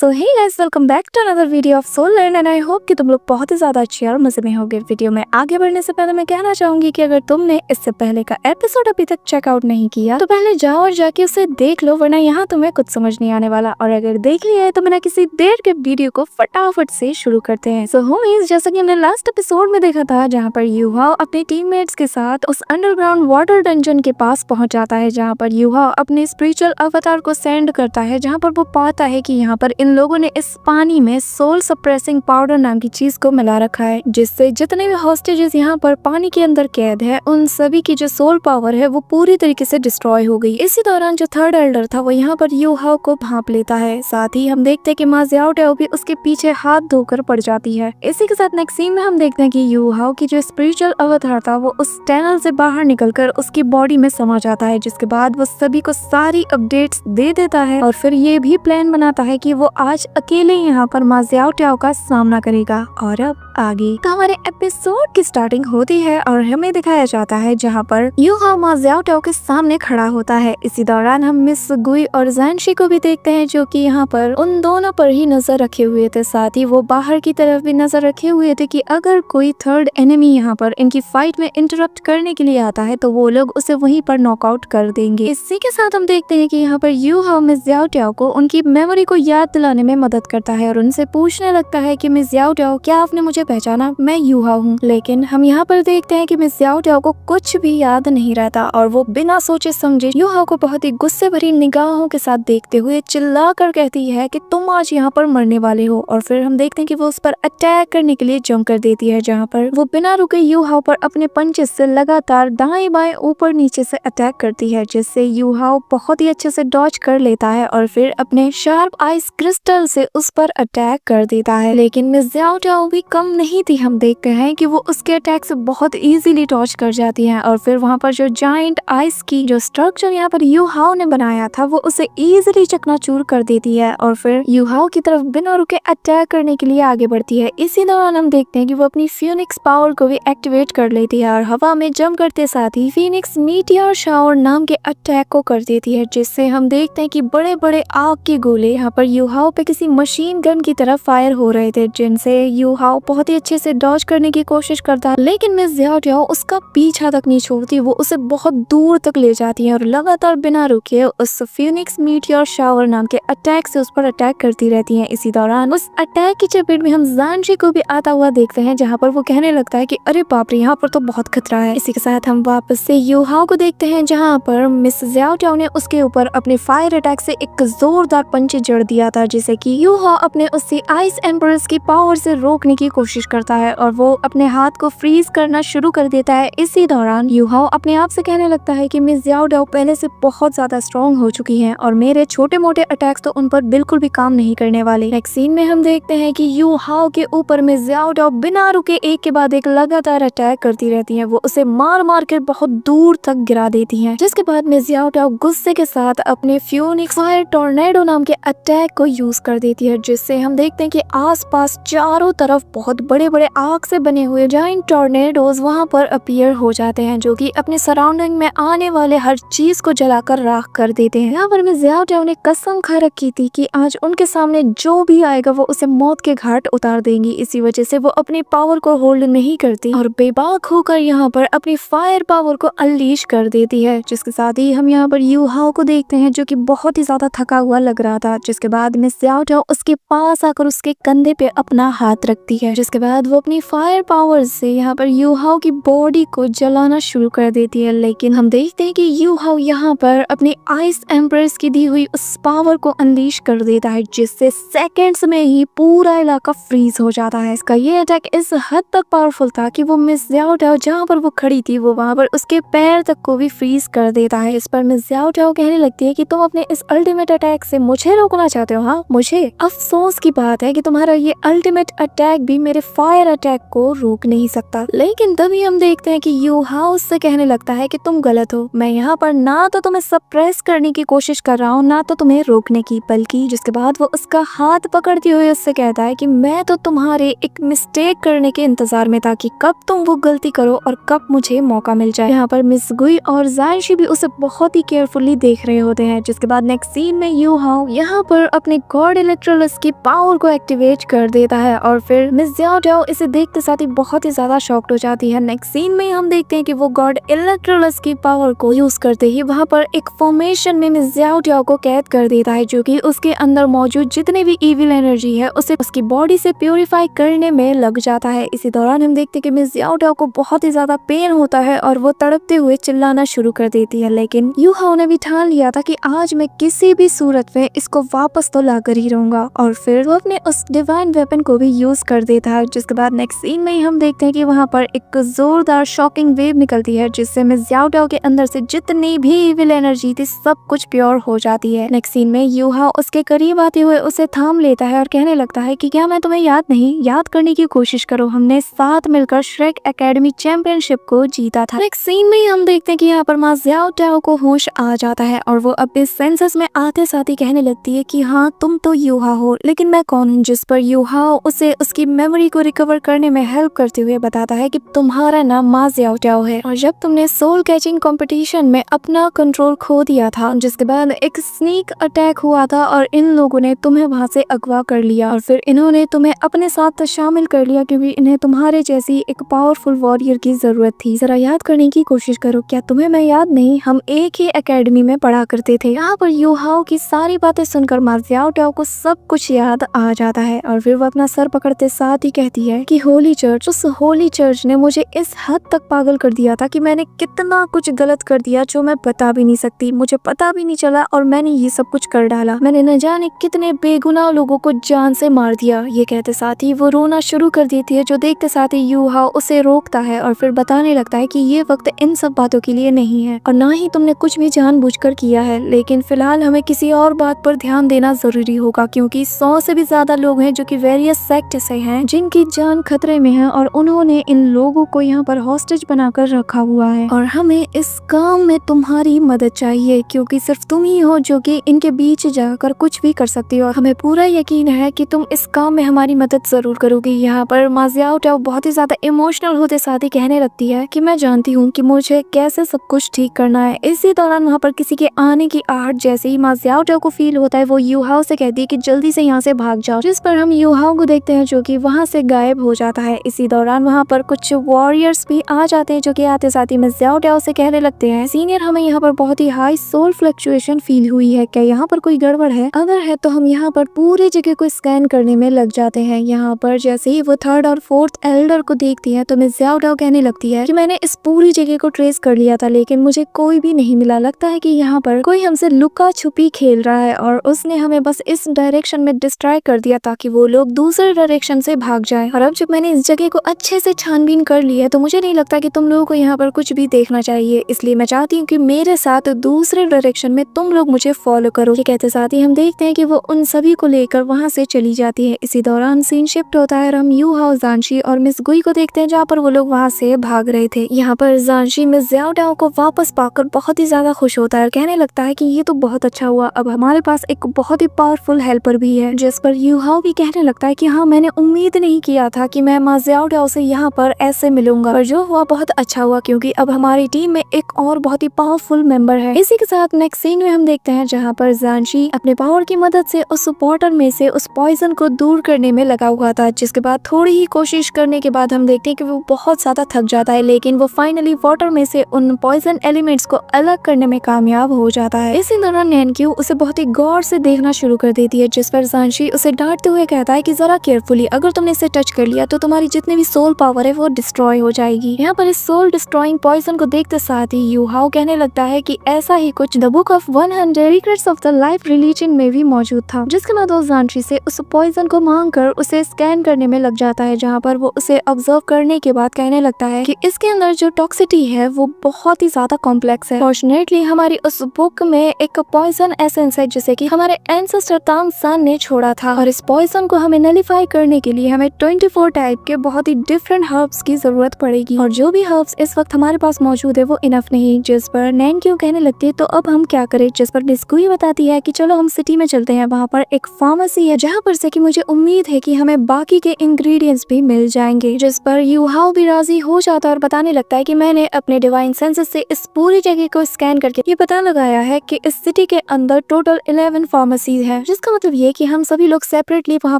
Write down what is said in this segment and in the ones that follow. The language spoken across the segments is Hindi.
So hey guys, welcome back to another video of Soul Learn and I hope कि तुम लोग बहुत ही ज्यादा अच्छे और मजे में होगे। वीडियो में आगे बढ़ने से पहले मैं कहना चाहूंगी कि अगर तुमने इससे पहले का एपिसोड अभी तक चेकआउट नहीं किया तो पहले जाओ और जाके उसे देख लो, वरना यहाँ तुम्हें कुछ समझ नहीं आने वाला। और अगर देख लिया है तो बिना किसी देर के वीडियो को फटाफट से शुरू करते हैं। सो होमीज, जैसा कि हमने लास्ट एपिसोड में देखा था, जहाँ पर युहाओ अपने टीममेट्स के साथ उस अंडरग्राउंड वाटर डंजन के पास पहुंच जाता है, जहाँ पर युहाओ अपने स्पिरिचुअल अवतार को सेंड करता है, जहाँ पर वो पाता है कि यहाँ पर इन लोगों ने इस पानी में सोल सप्रेसिंग पाउडर नाम की चीज को मिला रखा है, जिससे जितने भी हॉस्टेजेस यहाँ पर पानी के अंदर कैद है उन सभी की जो सोल पावर है वो पूरी तरीके से डिस्ट्रॉय हो गई। इसी दौरान जो थर्ड एल्डर था वो यहाँ पर युहाओ को भांप लेता है। साथ ही हम देखते हैं कि मा ज़्याओ टाओ भी उसके पीछे हाथ धोकर पड़ जाती है। इसी के साथ नेक्स्ट सीन में हम देखते हैं कि युहाओ की जो स्पिरिचुअल अवतार था वो उस टनल से बाहर निकलकर उसकी बॉडी में समा जाता है, जिसके बाद वो सभी को सारी अपडेट्स दे देता है और फिर ये भी प्लान बनाता है कि वो आज अकेले यहाँ पर मा ज़्याओ टाओ का सामना करेगा। और अब आगे तो हमारे एपिसोड की स्टार्टिंग होती है और हमें दिखाया जाता है जहाँ पर युहाओ मा ज़्याओ टाओ के सामने खड़ा होता है। इसी दौरान हम मिस गुई और ज़ैनशी को भी देखते हैं, जो कि यहाँ पर उन दोनों पर ही नजर रखे हुए थे। साथ ही वो बाहर की तरफ भी नजर रखे हुए थे कि अगर कोई थर्ड एनिमी यहाँ पर इनकी फाइट में इंटरप्ट करने के लिए आता है तो वो लोग उसे वहीं पर नॉकआउट कर देंगे। इसी के साथ हम देखते हैं कि यहाँ पर युहाओ मिस ज़्याओ टाओ को उनकी मेमोरी को याद दिलाने में मदद करता है और उनसे पूछने लगता है कि मिस ज़्याओ टाओ, क्या आपने मुझे पहचाना? मैं युहाओ हूँ। लेकिन हम यहाँ पर देखते हैं कि मिस ज़्याओ टाओ को कुछ भी याद नहीं रहता और वो बिना सोचे समझे युहाओ को बहुत ही गुस्से भरी निगाहों के साथ देखते हुए चिल्ला कर कहती है कि तुम आज यहाँ पर मरने वाले हो। और फिर हम देखते हैं कि वो उस पर अटैक करने के लिए जंप कर देती है, जहाँ पर वो बिना रुके युहाओ पर अपने पंचेस से लगातार दाएं बाएं ऊपर नीचे से अटैक करती है, जिससे युहाओ बहुत ही अच्छे से डॉज कर लेता है और फिर अपने शार्प आइस क्रिस्टल से उस पर अटैक कर देता है। लेकिन मिस ज़्याओ टाओ भी कम नहीं थी। हम देखते हैं कि वो उसके अटैक से बहुत इजीली डॉज कर जाती हैं और फिर वहां पर जो जायंट आइस की जो स्ट्रक्चर यहाँ पर युहाओ ने बनाया था वो उसे इजीली चकनाचूर कर देती है और फिर युहाओ की तरफ बिना रुके अटैक करने के लिए आगे बढ़ती है। इसी दौरान हम देखते हैं कि वो अपनी फिनिक्स पावर को भी एक्टिवेट कर लेती है और हवा में जंप करते साथ ही फिनिक्स मीटियोर शावर नाम के अटैक को कर देती है, जिससे हम देखते हैं कि बड़े बड़े आग के गोले यहाँ पर युहाओ पे किसी मशीन गन की तरफ फायर हो रहे थे, जिनसे युहाओ बहुत ही अच्छे से डॉज करने की कोशिश करता, लेकिन मिस ज़्याओ टाओ उसका पीछा तक नहीं छोड़ती। वो उसे बहुत दूर तक ले जाती है और लगातार बिना रुके उस फिनिक्स मीटियोर शावर नाम के अटैक से उस पर अटैक करती रहती है। इसी दौरान उस अटैक की चपेट में हम ज़ैनशी को भी आता हुआ देखते हैं, जहाँ पर वो कहने लगता है कि अरे बाप रे, यहाँ पर तो बहुत खतरा है। इसी के साथ हम वापस से युहाओ को देखते हैं, जहाँ पर मिस ज़्याओ टाओ ने उसके ऊपर अपने फायर अटैक से एक जोरदार पंच जड़ दिया था, जिसे कि युहाओ अपने उसी आइस एम्प्रेस की पावर से रोकने की कोशिश करता है और वो अपने हाथ को फ्रीज करना शुरू कर देता है। इसी दौरान युहाओ अपने आप से कहने लगता है कि मिस ज़्याओ टाओ पहले से बहुत ज्यादा स्ट्रॉन्ग हो चुकी हैं और मेरे छोटे मोटे अटैक्स तो उन पर बिल्कुल भी काम नहीं करने वाले। नेक्स्ट सीन में हम देखते हैं कि युहाओ के ऊपर मिस ज़्याओ टाओ बिना रुके एक के बाद एक लगातार अटैक करती रहती है। वो उसे मार मार कर बहुत दूर तक गिरा देती है, जिसके बाद मिस ज़्याओ टाओ गुस्से के साथ अपने फ्यूनिक्स फायर टॉर्नेडो नाम के अटैक को यूज कर देती है, जिससे हम देखते हैं कि आसपास चारों तरफ बहुत बड़े बड़े आग से बने हुए जायंट टॉर्नेडोज वहां पर अपीयर हो जाते हैं, जो कि अपने सराउंडिंग में आने वाले हर चीज को जलाकर राख कर देते हैं। यहाँ पर मिस ज़्याओ टाओ ने कसम खा रखी थी कि आज उनके सामने जो भी आएगा वो उसे मौत के घाट उतार देंगी। इसी वजह से वो अपनी पावर को होल्ड नहीं करती और बेबाक होकर यहाँ पर अपनी फायर पावर को अनलीश कर देती है। जिसके साथ ही हम यहाँ पर युहाओ को देखते हैं, जो कि बहुत ही ज्यादा थका हुआ लग रहा था। जिसके बाद मिस ज़्याओ टाओ उसके पास आकर उसके कंधे पे अपना हाथ रखती है, जिसके बाद वो अपनी फायर पावर से यहाँ पर युहाओ की बॉडी को जलाना शुरू कर देती है। लेकिन हम देखते हैं कि युहाओ यहाँ पर अपनी आइस एम्प्रेस की दी हुई उस पावर को अनलीश कर देता है, जिससे सेकंड्स में ही पूरा इलाका फ्रीज हो जाता है। इसका ये अटैक इस हद तक पावरफुल था कि वो मिस ज़्याओ टाओ जहाँ पर वो खड़ी थी वो वहाँ पर उसके पैर तक को भी फ्रीज कर देता है। इस पर मिस ज़्याओ टाओ कहने लगती है कि तुम अपने इस अल्टीमेट अटैक से मुझे रोकना चाहते हो? हाँ, मुझे अफसोस की बात है कि तुम्हारा ये अल्टीमेट अटैक भी मेरे फायर अटैक को रोक नहीं सकता। लेकिन तभी हम देखते हैं कि यू हाउ उससे कहने लगता है कि तुम गलत हो, मैं यहाँ पर ना तो तुम्हें सप्रेस करने की कोशिश कर रहा हूँ ना तो तुम्हें रोकने की, बल्कि जिसके बाद वो उसका हाथ पकड़ते हुए उससे कहता है कि मैं तो तुम्हारे एक मिस्टेक करने के इंतजार में था कि कब तुम वो गलती करो और कब मुझे मौका मिल जाए। यहाँ पर मिस गुई और जानशी भी उसे बहुत ही केयरफुली देख रहे होते हैं। जिसके बाद नेक्स्ट सीन में यू हाउ यहाँ पर अपने गॉड इलेक्ट्रोलस की पावर को एक्टिवेट कर देता है और फिर मिस ज्याओ टाओ इसे देखते साथ ही बहुत ही ज्यादा शॉक्ड हो जाती है। नेक्स्ट सीन में हम देखते हैं कि वो गॉड इलेक्ट्रोलस की पावर को यूज करते ही वहाँ पर एक फॉर्मेशन में मिस ज्याओ टाओ को कैद कर देता है, जो कि उसके अंदर मौजूद जितने भी इविल एनर्जी है उसे उसकी बॉडी से प्यूरिफाई करने में लग जाता है। इसी दौरान हम देखते हैं कि मिस ज्याओ टाओ को बहुत ही ज्यादा पेन होता है और वो तड़पते हुए चिल्लाना शुरू कर देती है, लेकिन यू हाउ ने भी ठान लिया था कि आज मैं किसी भी सूरत में इसको वापस तो ला कर ही रहूंगा और फिर वो अपने उस डिवाइन वेपन को भी यूज कर देता है। जिसके बाद नेक्स्ट सीन में ही हम देखते हैं कि वहाँ पर एक जोरदार शॉकिंग वेव निकलती है जिससे मिस ज्याओ टाओ के अंदर से जितनी भी इविल एनर्जी थी सब कुछ प्योर हो जाती है। नेक्स्ट सीन में यू हाउ उसके करीब आते हुए उसे थाम लेता है और कहने लगता है कि क्या मैं तुम्हें याद नहीं, याद करने की कोशिश करो, हमने साथ मिलकर श्रेक एकेडमी चैंपियनशिप को जीता था। नेक्स्ट सीन में ही हम देखते हैं कि यहाँ पर मां ज्याओ टाओ को होश आ जाता है और वो अपने सेंसेस में आते साथ ही कहने लगती है कि हाँ तुम तो यूहा हो, लेकिन मैं कौन हूँ। जिस पर यूहा उसे उसकी मेमोरी को रिकवर करने में हेल्प करते हुए बताता है कि तुम्हारा नाम मां ज्याओ टाओ है और जब तुमने सोल कैचिंग कंपटीशन में अपना कंट्रोल खो दिया था, जिसके बाद एक स्नीक अटैक हुआ था और इन लोगों ने तुम्हें वहां से अगवा कर लिया और फिर इन्होंने तुम्हें अपने साथ शामिल कर लिया क्योंकि इन्हें तुम्हारे जैसी एक पावरफुल वॉरियर की जरूरत थी। जरा याद करने की कोशिश करो, क्या तुम्हें मैं याद नहीं, हम एक ही एकेडमी में पढ़ा करते थे। यहाँ पर यू हाउ की सारी बातें सुनकर मां ज्याओ टाओ को सब कुछ याद आ जाता है और फिर वो अपना सर पकड़ते साथ ही कहती है कि होली चर्च, उस होली चर्च ने मुझे इस हद तक पागल कर दिया था कि मैंने कितना कुछ गलत कर दिया जो मैं बता भी नहीं सकती, मुझे पता भी नहीं चला और मैंने ये सब कुछ कर डाला, मैंने न जाने कितने बेगुनाह लोगों को जान से मार दिया। ये कहते साथ ही वो रोना शुरू कर देती है, जो देखते साथ ही यू हाउ उसे रोकता है और फिर बताने लगता है कि ये वक्त इन सब बातों के लिए नहीं है और ना ही तुमने कुछ भी जानबूझकर किया है, लेकिन फिलहाल हमें किसी और बात पर ध्यान देना जरूरी होगा क्योंकि 100 से भी ज्यादा लोग हैं जो कि वेरियस सेक्ट से हैं जिनकी जान खतरे में है और उन्होंने इन लोगों को यहाँ पर हॉस्टेज बनाकर रखा हुआ है और हमें इस काम में तुम्हारी मदद चाहिए क्योंकि सिर्फ तुम ही हो जो कि इनके बीच जाकर कुछ भी कर सकती हो। हमें पूरा यकीन है कि तुम इस काम में हमारी मदद जरूर करोगी। यहाँ पर मां ज्याओ टाओ बहुत ही ज्यादा इमोशनल होते साथ ही कहने लगती है कि मैं जानती हूँ कि मुझे कैसे सब कुछ ठीक करना है। इसी दौरान वहाँ पर किसी के आने की आहट जैसे ही मां ज्याओ टाओ को फील होता है वो यू हाउ से कहती है कि जल्दी से यहाँ से भाग जाओ, जिस पर हम यू हाउ को देखते हैं जो कि वहाँ से गायब हो जाता है। इसी दौरान वहाँ पर कुछ वॉरियर्स भी आ जाते हैं जो कि आते साथ ही मिस ज्याओ टाओ से कहने लगते हैं सीनियर, हमें यहाँ पर बहुत ही हाई सोल फ्लक्चुएशन फील हुई है, क्या यहाँ पर कोई गड़बड़ है? अगर है तो हम यहाँ पर पूरी जगह को स्कैन करने में लग जाते हैं। यहाँ पर जैसे ही वो थर्ड और फोर्थ एल्डर को देखती है तो मिस ज्याओ टाओ कहने लगती है कि मैंने इस पूरी जगह को ट्रेस कर लिया था लेकिन मुझे कोई भी नहीं मिला, लगता है कि यहाँ पर कोई हमसे लुका छुपी खेल रहा है और उसने हमें बस इस डायरेक्शन में डिस्ट्रैक्ट कर दिया ताकि वो लोग दूसरे डायरेक्शन से भाग जाए। और अब जब मैंने इस जगह को अच्छे से छानबीन कर ली है तो मुझे नहीं लगता कि तुम लोगों को यहाँ पर कुछ भी देखना चाहिए, इसलिए मैं चाहती हूँ कि मेरे साथ दूसरे डायरेक्शन में तुम लोग मुझे फॉलो करो। ये कहते साथ ही हम देखते हैं कि वो उन सभी को लेकर वहाँ से चली जाती है। इसी दौरान सीन शिफ्ट होता है और हम यू हाउ, जानशी और मिस गुई को देखते हैं जहाँ पर वो लोग वहाँ से भाग रहे थे। यहाँ पर जानशी मिस ज्याओ टाओ को वापस पाकर बहुत ही ज्यादा खुश होता है और कहने लगता है कि ये तो बहुत अच्छा हुआ, अब हमारे पास एक बहुत ही पावरफुल हेल्पर भी है। जिस पर यू हाउ भी कहने लगता है कि हाँ, मैंने उम्मीद नहीं किया था कि मैं मां ज्याओ टाओ से यहाँ पर ऐसे मिलूंगा, पर जो हुआ बहुत अच्छा हुआ क्योंकि अब हमारी टीम में एक और बहुत ही पावरफुल मेंबर है। इसी के साथ नेक्स्ट सीन में हम देखते हैं जहाँ पर जानशी अपने पावर की मदद से उस वाटर में से उस पॉइजन को दूर करने में लगा हुआ था, जिसके बाद थोड़ी ही कोशिश करने के बाद हम देखते हैं कि वो बहुत ज्यादा थक जाता है लेकिन वो फाइनली वाटर में से उन पॉइजन एलिमेंट्स को अलग करने में कामयाब हो जाता है। इसी दौरान नैनक्यू उसे बहुत ही गौर से देखना शुरू कर देती है, जिस पर जानशी उसे डांटते हुए कहता है कि जरा केयरफुली, अगर तुमने इसे टच कर लिया तो तुम्हारी जितनी भी सोल पावर है वो डिस्ट्रॉय हो जाएगी। यहाँ पर इस सोल डिस्ट्रॉइंग पॉइजन को देखते साथ ही यू हाउ कहने लगता है कि ऐसा ही कुछ the book of 100 secrets of the life religion में भी मौजूद था। जिसके बाद वो जानशी से उस पॉइजन को मांग कर उसे स्कैन करने में लग जाता है, जहाँ पर वो उसे ऑब्जर्व करने के बाद कहने लगता है कि इसके अंदर जो टॉक्सिटी है वो बहुत ही ज्यादा कॉम्प्लेक्स है। फॉर्चुनेटली हमारी उस बुक में एक पॉइजन एसेंस है जिसे कि हमारे एंसेस्टर तांग सान ने छोड़ा था और इस पॉइजन को हमें नलिफाई करने के लिए हमें 24 टाइप के बहुत ही डिफरेंट हर्ब्स की जरूरत पड़ेगी और जो भी हर्ब्स इस वक्त हमारे पास मौजूद है वो इनफ नहीं। जिस पर नैनक्यू कहने लगती है तो अब हम क्या करें। जिस पर मिसगुई बताती है कि चलो हम सिटी में चलते हैं, वहाँ पर एक फार्मेसी है जहाँ पर से कि मुझे उम्मीद है कि हमें बाकी के इंग्रेडिएंट्स भी मिल जाएंगे। जिस पर यूहाओ भी राजी हो जाता है और बताने लगता है कि मैंने अपने डिवाइन सेंसेस से इस पूरी जगह को स्कैन करके ये पता लगाया है कि इस सिटी के अंदर टोटल 11 फार्मेसीज है, जिसका मतलब ये कि हम सभी लोग सेपरेटली वहाँ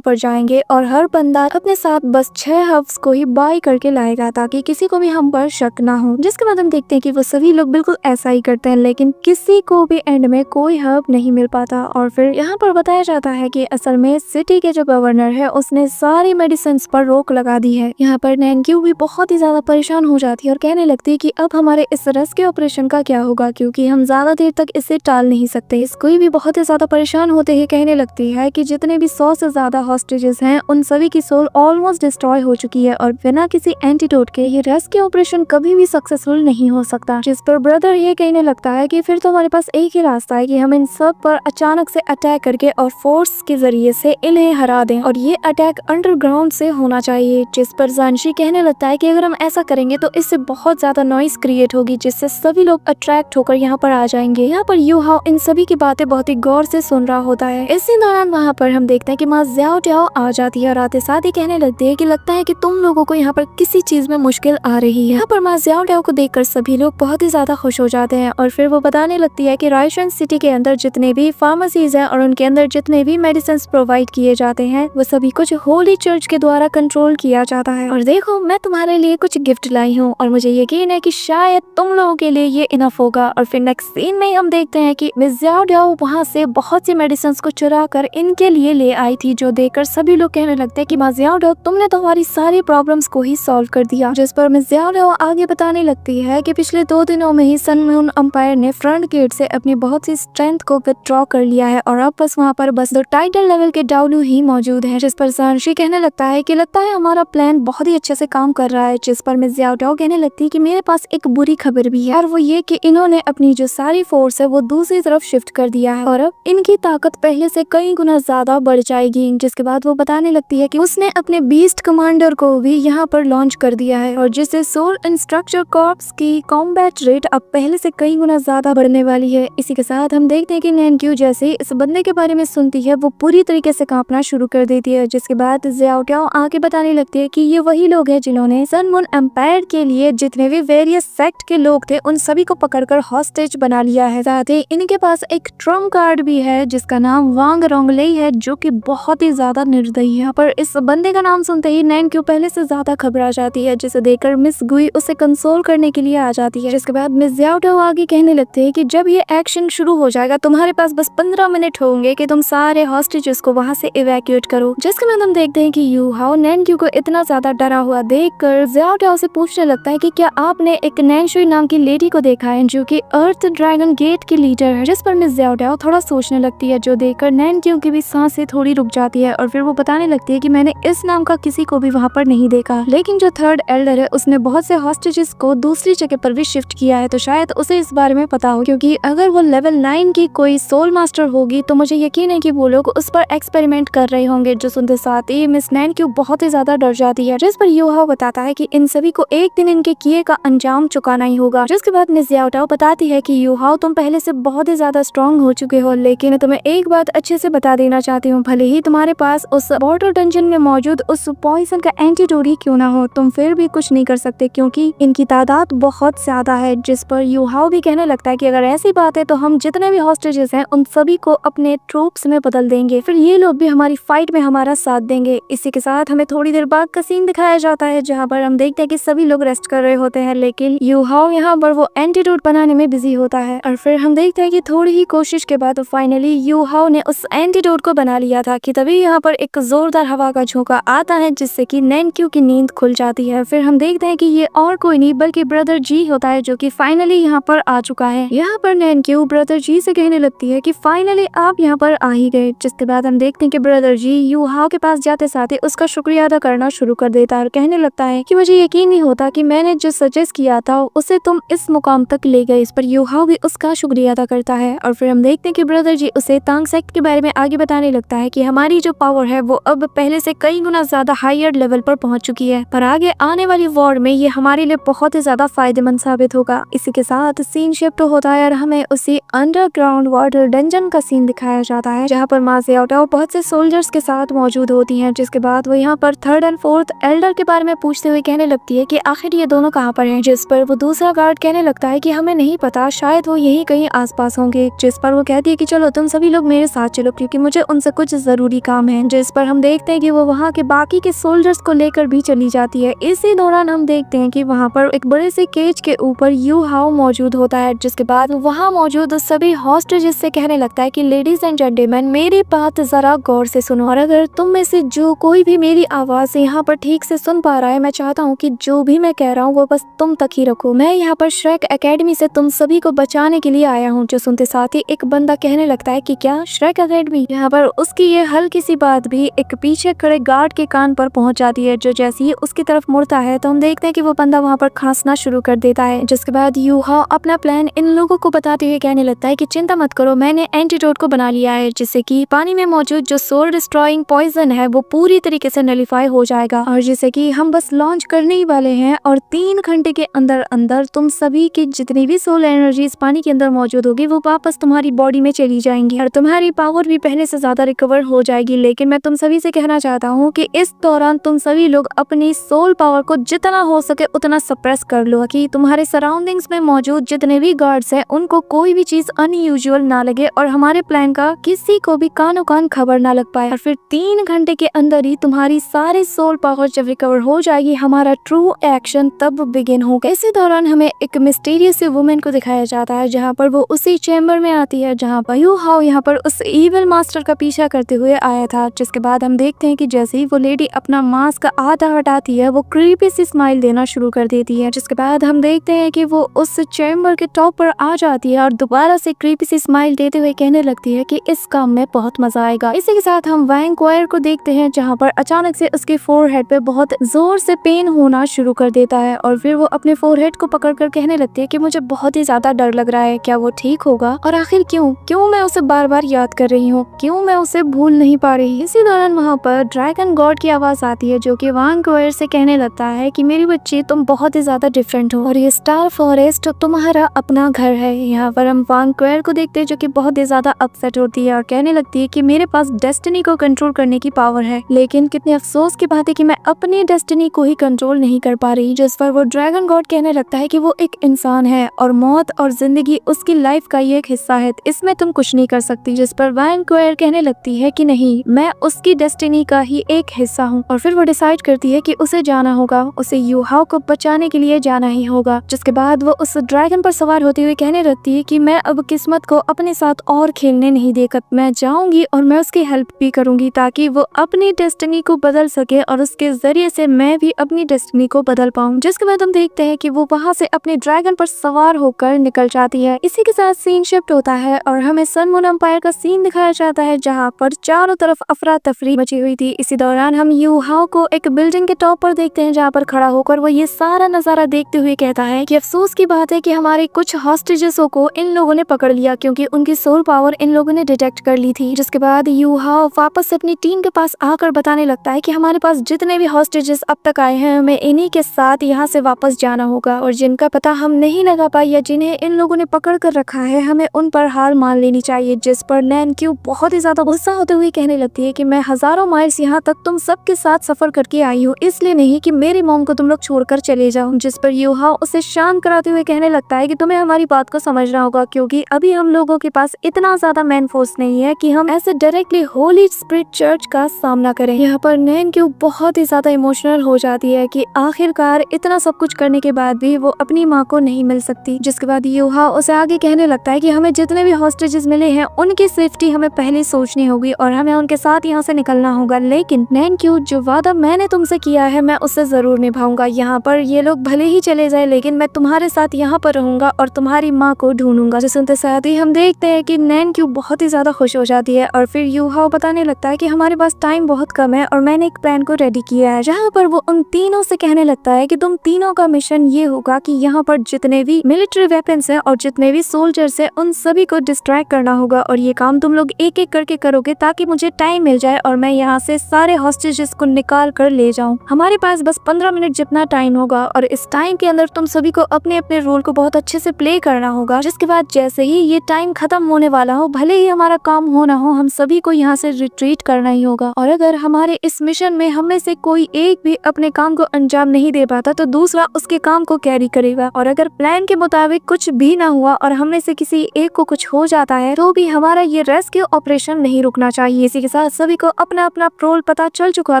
पर जाएंगे और हर बंदा अपने साथ बस 6 हर्ब्स को ही बाय करके लाएगा ताकि किसी को भी हम पर शक ना हो। जिसके बाद हम देखते हैं कि वो सभी लोग बिल्कुल ऐसा ही करते हैं, लेकिन किसी को भी एंड में कोई हर्ब नहीं मिल पाता। और फिर यहाँ पर बताया जाता है कि असल में सिटी के जो गवर्नर है उसने सारी मेडिसिन पर रोक लगा दी है। यहाँ पर नैनक्यू भी बहुत ही ज्यादा परेशान हो जाती है और कहने लगती है कि अब हमारे इस रेस्क्यू ऑपरेशन का क्या होगा, क्योंकि हम ज्यादा देर तक इसे टाल नहीं सकते। इसको भी बहुत ही ज्यादा परेशान होते ही कहने लगती है कि जितने भी 100 से ज्यादा हॉस्टेजेस हैं उन सभी की सोल ऑलमोस्ट डिस्ट्रॉय हो चुकी है और बिना किसी एंटीडोट के ये रेस्क्यू ऑपरेशन कभी भी सक्सेसफुल नहीं हो सकता। जिस पर ब्रदर ये कहने लगता है कि फिर तो हमारे पास एक ही रास्ता है कि हम इन सब पर अचानक से अटैक करके और फोर्स के जरिए से इन्हें हरा दें और ये अटैक अंडरग्राउंड से होना चाहिए। जिस पर जानशी कहने लगता है कि अगर हम ऐसा करेंगे तो इससे बहुत ज्यादा नॉइस क्रिएट होगी जिससे सभी लोग अट्रैक्ट होकर यहाँ पर आ जाएंगे। यहाँ पर यूहाओ इन सभी की बातें बहुत ही गौर से सुन रहा होता है। इसी दौरान वहाँ पर हम देखते हैं कि माँ ज़्याओ ट्याओ आ जाती है और आते साथ ही कहने लगती है कि लगता है कि तुम लोगों को यहाँ पर किसी चीज में मुश्किल आ रही है। यहाँ पर माँ ज़्याओ ट्याओ को देखकर सभी लोग बहुत ही ज्यादा खुश हो जाते हैं और फिर वो बताने लगती है कि रायशन सिटी के अंदर जितने भी फार्मेसीज हैं और उनके अंदर जितने भी मेडिसिन प्रोवाइड किए जाते हैं वो सभी कुछ होली चर्च के द्वारा कंट्रोल किया जाता है। और देखो मैं तुम्हारे लिए कुछ गिफ्ट लाई हूँ और मुझे यकीन है कि शायद तुम लोगों के लिए ये इनफ होगा। और फिर नेक्स्ट सीन में हम देखते हैं कि मिस ज़्याओ ट्याओ वहाँ से बहुत सी मेडिसिन को चुरा कर इनके लिए ले आई थी, जो देखकर सभी लोग कहने लगते हैं कि माँ ज़्याओ ट्याओ तुमने तो हमारी सारी प्रॉब्लम्स को ही सॉल्व कर दिया। जिस पर मिस ज़्याओ ट्याओ आगे बताने लगती है कि पिछले 2 दिनों में ही सन मून एम्पायर ने फ्रंट गेट से अपनी बहुत सी स्ट्रेंथ को विथड्रॉ कर लिया है और अब बस वहाँ पर बस 2 टाइटल लेवल के डाउलू ही मौजूद है। जिस पर जानशी कहने लगता है कि लगता है हमारा प्लान बहुत ही अच्छे से काम कर रहा है। जिस पर मिस ज़्याओ ट्याओ कहने लगती है कि मेरे पास एक बुरी खबर भी है और वो ये कि इन्होंने अपनी जो सारी फोर्स है वो दूसरी तरफ शिफ्ट कर दिया है और अब इनकी ताकत पहले से कई गुना ज्यादा बढ़ जाएगी। जिसके बाद वो बताने लगती है कि उसने अपने बीस्ट कमांडर को भी यहाँ पर लॉन्च कर दिया है और जिससे सोल इंस्ट्रक्टर कॉर्प्स की कॉम्बैट रेट अब पहले से कई गुना ज्यादा बढ़ने वाली है। इसी के साथ हम देखते हैं कि नैनक्यू जैसे इस बंदे के बारे में सुनती है वो पूरी तरीके से कांपना शुरू कर देती है। जिसके बाद ज़्याओ ट्याओ आगे बताने लगती है कि ये वही लोग हैं जिन्होंने सन मून एम्पायर के लिए जितने भी वेरियस सेक्ट के लोग थे उन सभी को पकड़कर हॉस्टेज बना लिया है। साथ ही इनके पास एक ट्रम्प कार्ड भी है जिसका नाम वांग रोंगलेई है जो कि बहुत ही ज्यादा निर्दयी है। पर इस बंदे का नाम सुनते ही नैनक्यू पहले से ज्यादा घबरा जाती है, जिसे देखकर मिस गुई उसे कंसोल करने के लिए आ जाती है। जिसके बाद मिस ज़्याओ ट्याओ आगे कहने लगते हैं कि जब ये एक्शन शुरू हो जाएगा तुम्हारे पास बस 15 मिनट होंगे कि तुम सारे हॉस्टेजेस को वहाँ से इवैक्यूएट करो। जिसके बाद हम देखते हैं कि यूहाओ नैनक्यू को इतना ज्यादा डरा हुआ देखकर ज़्याओ ट्याओ से पूछने लगता है कि क्या आपने एक नैनशुई नाम की लेडी को देखा है जो कि अर्थ ड्रैगन गेट की लीडर है। जिस पर मिस ज़्याओ ट्याओ थोड़ा सोचने लगती है, जो देखकर नैनक्यू की भी सांसें थोड़ी रुक जाती है और फिर वो बताने लगती है कि मैंने इस नाम का किसी को भी वहाँ पर नहीं देखा, लेकिन जो थर्ड एल्डर है उसने बहुत से हॉस्टेजेस को दूसरी जगह पर भी शिफ्ट किया है तो शायद उसे इस बारे में पता हो, क्योंकि अगर वो लेवल 9 की कोई सोल मास्टर होगी तो मुझे यकीन है कि वो लोग उस पर एक्सपेरिमेंट कर रहे होंगे। जो सुनते साथ ही मिस नैनक्यू बहुत ही ज्यादा डर जाती है। जिस पर यूहाओ बताता है कि इन सभी को एक दिन इनके किए का अंजाम चुकाना ही होगा। जिसके बाद मिस ज़्याओ ट्याओ बताती है कि यूहाओ तुम पहले से बहुत ही ज्यादा स्ट्रॉन्ग हो चुके हो, लेकिन तुम्हें एक बात अच्छे से बता देना चाहती हूँ, भले ही तुम्हारे पास उस वाटर डंजन में मौजूद उस पॉइजन का एंटीडोट ही क्यों ना हो, तुम फिर भी कुछ नहीं कर सकते क्योंकि इनकी तादाद बहुत ज्यादा है। जिस पर यूहाओ भी कहने लगता है कि अगर ऐसी बात है तो हम जितने भी हॉस्टेजेस हैं उन सभी को अपने ट्रूप्स में बदल देंगे, फिर ये लोग भी हमारी फाइट में हमारा साथ देंगे। इसी के साथ हमें थोड़ी देर बाद का सीन दिखाया जाता है जहाँ पर हम देखते हैं कि सभी लोग रेस्ट कर रहे होते हैं, लेकिन यूहाओ यहाँ पर वो एंटीडोट बनाने में बिजी होता है और फिर हम देखते हैं कि थोड़ी ही कोशिश के बाद फाइनली यूहाओ ने उस एंटीडोट को बना लिया था कि तभी यहाँ पर एक जोरदार हवा का झोंका आता है जिससे कि नैनक्यू की नींद खुल जाती है। फिर हम देखते हैं कि ये और कोई नहीं बल्कि ब्रदर जी होता है जो कि फाइनली यहाँ पर आ चुका है। यहाँ पर नैनक्यू ब्रदर जी से कहने लगती है कि फाइनली आप यहाँ पर आ ही गए। जिसके बाद हम देखते हैं कि ब्रदर जी यूहाओ के पास जाते साथ ही उसका शुक्रिया अदा करना शुरू कर देता है और कहने लगता है कि मुझे यकीन नहीं होता कि मैंने जो सजेस्ट किया था उसे तुम इस मुकाम तक ले गए। इस पर यूहाओ भी उसका शुक्रिया अदा करता है और फिर हम देखते हैं कि ब्रदर जी उसे तांग सेक्ट के बारे में आगे बताने लगता है कि हमारी जो पावर है वो अब पहले से कई कई गुना ज्यादा हायर लेवल पर पहुंच चुकी है, पर आगे आने वाली वॉर में ये हमारे लिए बहुत ही ज्यादा फायदेमंद साबित होगा। इसी के साथ सीन शिफ्ट होता है और हमें उसी अंडरग्राउंड वाटर डंजन का सीन दिखाया जाता है, जहाँ पर मा ज़ियाओटाओ बहुत से सोल्जर्स के साथ मौजूद होती हैं। जिसके बाद वो यहाँ पर थर्ड एंड फोर्थ एल्डर के बारे में पूछते हुए कहने लगती है कि आखिर ये दोनों कहाँ पर हैं। जिस पर वो दूसरा गार्ड कहने लगता है कि हमें नहीं पता, शायद वो यही कहीं आसपास होंगे। जिस पर वो कहती है कि चलो तुम सभी लोग मेरे साथ चलो, क्योंकि मुझे उनसे कुछ जरूरी काम है। जिस पर हम देखते हैं कि वो वहाँ के बाकी के सोल्जर्स को लेकर भी चली जाती है। इसी दौरान हम देखते हैं कि वहाँ पर एक बड़े से केज के ऊपर यू हाओ मौजूद होता है। जिसके बाद वहाँ मौजूद सभी हॉस्टेजेस से कहने लगता है कि लेडीज एंड जेंटलमैन, मेरी बात जरा गौर से सुनो, और अगर तुम में से जो कोई भी मेरी आवाज यहाँ पर ठीक से सुन पा रहा है, मैं चाहता हूँ कि जो भी मैं कह रहा हूँ वो बस तुम तक ही रखो। मैं यहाँ पर श्रेक एकेडमी से तुम सभी को बचाने के लिए आया हूँ। जो सुनते साथ ही एक बंदा कहने लगता है कि क्या श्रेक एकेडमी? यहाँ पर उसकी ये हल्की सी बात भी एक पीछे खड़े गार्ड के कान पर पहुंच जाती है, जो जैसे ही उसकी तरफ मुड़ता है तो हम देखते हैं कि वो बंदा वहाँ पर खांसना शुरू कर देता है। जिसके बाद यू हाओ अपना प्लान इन लोगों को बताते हुए कहने लगता है कि चिंता मत करो, मैंने एंटीडोट को बना लिया है, जिससे कि पानी में मौजूद जो सोल डिस्ट्रॉइंग पॉइजन है वो पूरी तरीके से नलिफाई हो जाएगा, और जिसे कि हम बस लॉन्च करने ही वाले हैं, और 3 घंटे के अंदर अंदर तुम सभी की जितनी भी सोल एनर्जीज पानी के अंदर मौजूद होगी वो वापस तुम्हारी बॉडी में चली जाएंगी और तुम्हारी पावर भी पहले से ज्यादा रिकवर हो जाएगी। लेकिन मैं तुम सभी से कहना चाहता हूँ कि इस दौरान तुम सभी लोग अपनी सोल पावर को जितना हो सके उतना सप्रेस कर लो, कि तुम्हारे सराउंडिंग्स में मौजूद जितने भी गार्ड्स हैं उनको कोई भी चीज अनयूजुअल ना लगे और हमारे प्लान का किसी को भी कानो कान खबर ना लग पाए। और फिर 3 घंटे के अंदर ही तुम्हारी सारी सोल पावर जब रिकवर हो जाएगी, हमारा ट्रू एक्शन तब बिगिन होगा। इसी दौरान हमें एक मिस्टीरियस वुमेन को दिखाया जाता है, जहाँ पर वो उसी चैम्बर में आती है जहाँ पर यू हाओ यहाँ पर उस इविल मास्टर का पीछा करते हुए आया था। जिसके बाद हम देखते हैं कि जैसे ही वो लेडी अपना मास्क आधा हटाती है, वो क्रीपी सी स्माइल देना शुरू कर देती है। जिसके बाद हम देखते हैं कि वो उस चैम्बर के टॉप पर आ जाती है और दोबारा से क्रीपी सी स्माइल देते हुए कहने लगती है कि इस काम में बहुत मजा आएगा। इसी के साथ हम वैंक्वायर को देखते हैं, जहाँ पर अचानक से उसके फोरहेड पे बहुत जोर से पेन होना शुरू कर देता है और फिर वो अपने फोरहेड को पकड़कर कहने लगती है कि मुझे बहुत ही ज्यादा डर लग रहा है, क्या वो ठीक होगा, और आखिर क्यों मैं उसे बार बार याद कर रही हूँ, क्यों मैं उसे भूल नहीं पा रही। इसी दौरान वहाँ पर ड्रैगन गॉड की आवाज आती है, जो कि वैंक्वायर से कहने लगता है कि मेरी बच्ची, तुम बहुत ही ज्यादा डिफरेंट हो और ये स्टार फॉरेस्ट तुम्हारा अपना घर है। यहाँ पर हम वैंक्वायर को देखते हैं जो कि बहुत ही ज्यादा अपसेट होती है और कहने लगती है कि मेरे पास डेस्टिनी को कंट्रोल करने की पावर है, लेकिन कितने अफसोस की बात है कि मैं अपनी डेस्टिनी को ही कंट्रोल नहीं कर पा रही। जिस पर वो ड्रैगन गॉड कहने लगता है कि वो एक इंसान है और मौत और जिंदगी उसकी लाइफ का ही एक हिस्सा है, इसमें तुम कुछ नहीं कर सकती। जिस पर वैंक्वायर कहने लगती है कि नहीं, मैं उसकी डेस्टिनी का ही एक हिस्सा हूँ, और फिर वो डिसाइड करती है कि उसे जाना होगा, उसे यू हाओ को बचाने के लिए जाना ही होगा। जिसके बाद वो उस ड्रैगन पर सवार होते हुए कहने लगती है कि मैं अब किस्मत को अपने साथ और खेलने नहीं देकर, मैं जाऊंगी और मैं उसकी हेल्प भी करूंगी ताकि वो अपनी डेस्टिनी को बदल सके और उसके जरिए से मैं भी अपनी डेस्टिनी को बदल पाऊं। जिसके बाद हम देखते हैं कि वो वहां से अपने ड्रैगन पर सवार होकर निकल जाती है। इसी के साथ सीन शिफ्ट होता है और हमें सन मून एम्पायर का सीन दिखाया जाता है, जहाँ पर चारों तरफ अफरा तफरी मची हुई थी। इसी दौरान हम यू हाओ को एक बिल्डिंग के टॉप पर देखते हैं, जहाँ पर खड़ा होकर वो ये सारा नजारा देखते हुए कहता है कि अफसोस की बात है कि हमारे कुछ हॉस्टेजेसों को इन लोगों ने पकड़ लिया, क्योंकि उनकी सोल पावर इन लोगों ने डिटेक्ट कर ली थी। जिसके बाद यू हाओ वापस से अपनी टीम के पास आकर बताने लगता है कि हमारे पास जितने भी हॉस्टेजेस अब तक आए हैं, हमें इन्हीं के साथ यहाँ से वापस जाना होगा, और जिनका पता हम नहीं लगा पाए या जिन्हें इन लोगों ने पकड़ कर रखा है, हमें उन पर हार मान लेनी चाहिए। जिस पर नैन क्यू बहुत ही ज्यादा गुस्सा होते हुए कहने लगती है कि मैं हजारों माइल्स यहाँ तक तुम सबके साथ सफर करके आई हूँ, इसलिए नहीं कि मेरी मॉम को तुम लोग छोड़कर चले जाओ। जिस पर यू हाओ उसे शांत कराते हुए कहने लगता है कि तुम्हें हमारी बात को समझना होगा, क्योंकि अभी हम लोगों के पास इतना ज्यादा मैन फोर्स नहीं है कि हम ऐसे डायरेक्टली होली स्पिरिट चर्च का सामना करें। यहाँ पर नैन क्यू बहुत ही ज्यादा इमोशनल हो जाती है कि आखिरकार इतना सब कुछ करने के बाद भी वो अपनी माँ को नहीं मिल सकती। जिसके बाद यू हाओ उसे आगे कहने लगता है कि हमें जितने भी हॉस्टेजेस मिले हैं उनकी सेफ्टी हमें पहले सोचनी होगी और हमें उनके साथ यहाँ से निकलना होगा, लेकिन नैन क्यू, जो वादा मैंने तुमसे किया है मैं उससे जरूर निभाऊंगा। यहाँ पर ये लोग भले ही चले जाए, लेकिन मैं तुम्हारे साथ यहाँ पर रहूंगा और तुम्हारी माँ को ढूंढूंगा। जिस सुनते साथ ही हम देखते हैं कि नैन क्यू बहुत ही ज्यादा खुश हो जाती है और फिर यू हाओ बताने लगता है कि हमारे पास टाइम बहुत कम है और मैंने एक प्लान को रेडी किया है, जहाँ पर वो उन तीनों से कहने लगता है कि तुम तीनों का मिशन ये होगा कि यहाँ पर जितने भी मिलिट्री वेपन्स हैं और जितने भी सोल्जर्स हैं उन सभी को डिस्ट्रैक्ट करना होगा, और ये काम तुम लोग एक एक करके करोगे ताकि मुझे टाइम मिल जाए और मैं यहाँ से सारे हॉस्टेजेस को निकाल कर ले जाऊं। हमारे पास बस 15 मिनट जितना टाइम होगा और इस टाइम के अंदर तुम सभी को अपने अपने रोल को बहुत अच्छे से प्ले करना होगा, जिसके बाद जैसे ही ये टाइम खत्म होने वाला हो, भले ही हमारा काम हो ना हो, हम सभी को यहाँ से रिट्रीट करना ही होगा। और अगर हमारे इस मिशन में हम में से कोई एक भी अपने काम को अंजाम नहीं दे पाता तो दूसरा उसके काम को कैरी करेगा। और अगर प्लान के मुताबिक कुछ भी ना हुआ और हम में से किसी एक को कुछ हो जाता है तो भी हमारा ये रेस्क्यू ऑपरेशन नहीं रुकना चाहिए। इसी के साथ सभी को अपना अपना रोल पता चल चुका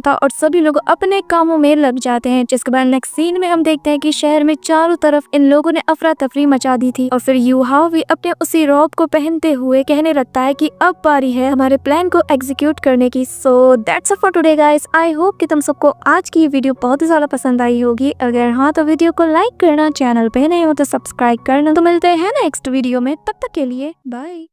था और सभी लोग अपने कामों में लग जाते हैं, जिसके बाद नेक्स्ट सीन में हम देखते हैं कि शहर में चारों तरफ इन लोगों ने अफरा तफरी मचा दी थी। और फिर यूहाव भी अपने उसी रॉब को पहनते हुए कहने लगता है कि अब बारी है हमारे प्लान को एग्जीक्यूट करने की। So that's it for today guys. I hope कि तुम सबको आज की वीडियो बहुत ही ज्यादा पसंद आई होगी। अगर हाँ तो वीडियो को लाइक करना, चैनल पे नए हो तो सब्सक्राइब करना। तो मिलते हैं नेक्स्ट वीडियो में, तब तक के लिए बाय।